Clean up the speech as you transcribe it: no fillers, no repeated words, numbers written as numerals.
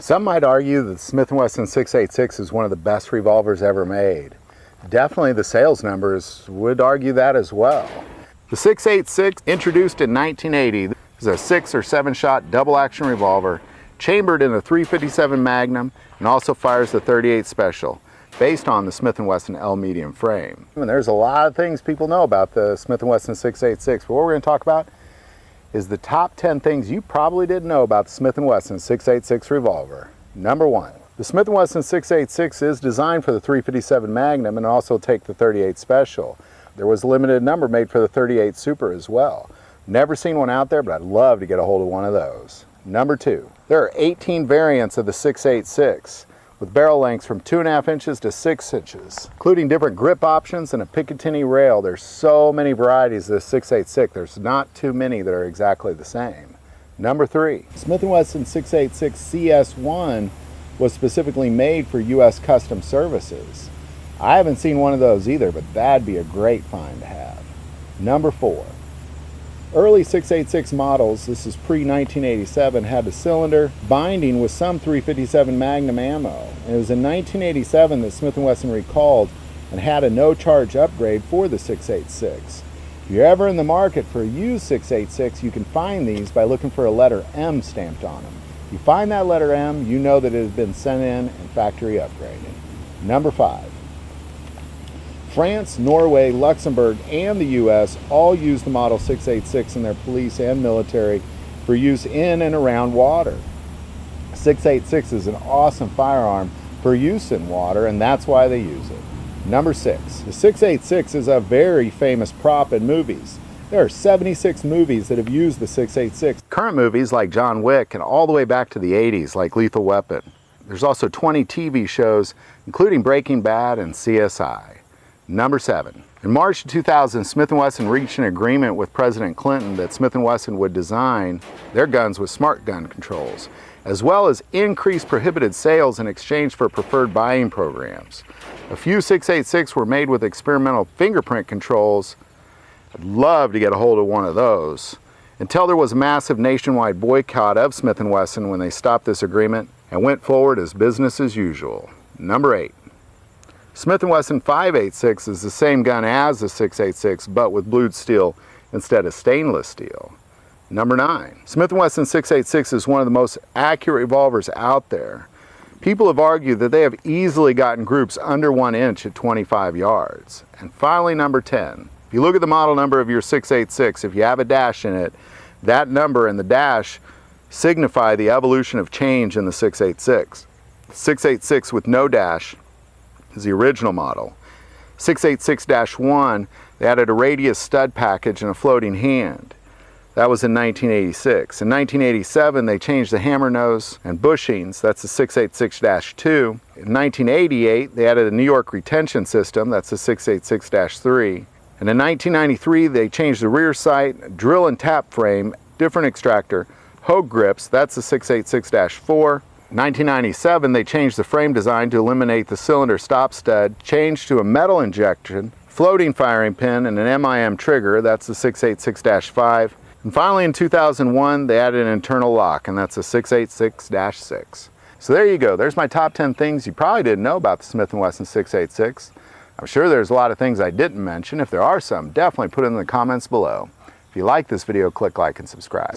Some might argue that the Smith Wesson 686 is one of the best revolvers ever made. Definitely the sales numbers would argue that as well. The 686, introduced in 1980, is a 6 or 7 shot double action revolver chambered in a .357 Magnum and also fires the .38 Special, based on the Smith Wesson L medium frame. And there's a lot of things people know about the Smith Wesson 686, but what we're going to talk about is the top 10 things you probably didn't know about the Smith Wesson 686 revolver. Number 1. The Smith Wesson 686 is designed for the .357 Magnum and also take the .38 Special. There was a limited number made for the .38 Super as well. Never seen one out there, but I'd love to get a hold of one of those. Number 2. There are 18 variants of the 686 with barrel lengths from 2.5 inches to 6 inches, including different grip options and a Picatinny rail. There's so many varieties of the 686. There's not too many that are exactly the same. Number 3. Smith Wesson 686 CS1 was specifically made for U.S. Customs Services. I haven't seen one of those either, but that'd be a great find to have. Number 4. Early 686 models, this is pre-1987, had a cylinder binding with some .357 Magnum ammo. And it was in 1987 that Smith & Wesson recalled and had a no-charge upgrade for the 686. If you're ever in the market for a used 686, you can find these by looking for a letter M stamped on them. If you find that letter M, you know that it has been sent in and factory upgraded. Number 5. France, Norway, Luxembourg, and the U.S. all use the Model 686 in their police and military for use in and around water. 686 is an awesome firearm for use in water, and that's why they use it. Number 6. The 686 is a very famous prop in movies. There are 76 movies that have used the 686. Current movies like John Wick and all the way back to the 80s like Lethal Weapon. There's also 20 TV shows, including Breaking Bad and CSI. Number 7. In March 2000, Smith & Wesson reached an agreement with President Clinton that Smith & Wesson would design their guns with smart gun controls, as well as increase prohibited sales in exchange for preferred buying programs. A few 686 were made with experimental fingerprint controls. I'd love to get a hold of one of those. Until there was a massive nationwide boycott of Smith & Wesson when they stopped this agreement and went forward as business as usual. Number 8. Smith & Wesson 586 is the same gun as the 686, but with blued steel instead of stainless steel. Number 9. Smith & Wesson 686 is one of the most accurate revolvers out there. People have argued that they have easily gotten groups under 1 inch at 25 yards. And finally, number 10. If you look at the model number of your 686, if you have a dash in it, that number and the dash signify the evolution of change in the 686. 686 with no dash is the original model. 686-1, they added a radius stud package and a floating hand. That was in 1986. In 1987, they changed the hammer nose and bushings. That's the 686-2. In 1988, they added a New York retention system. That's the 686-3. And in 1993, they changed the rear sight, drill and tap frame, different extractor, Hogue grips. That's the 686-4. 1997, they changed the frame design to eliminate the cylinder stop stud, changed to a metal injection, floating firing pin, and an MIM trigger. That's the 686-5. And finally, in 2001, they added an internal lock, and that's the 686-6. So there you go. There's my top 10 things you probably didn't know about the Smith & Wesson 686. I'm sure there's a lot of things I didn't mention. If there are some, definitely put it in the comments below. If you like this video, click like and subscribe.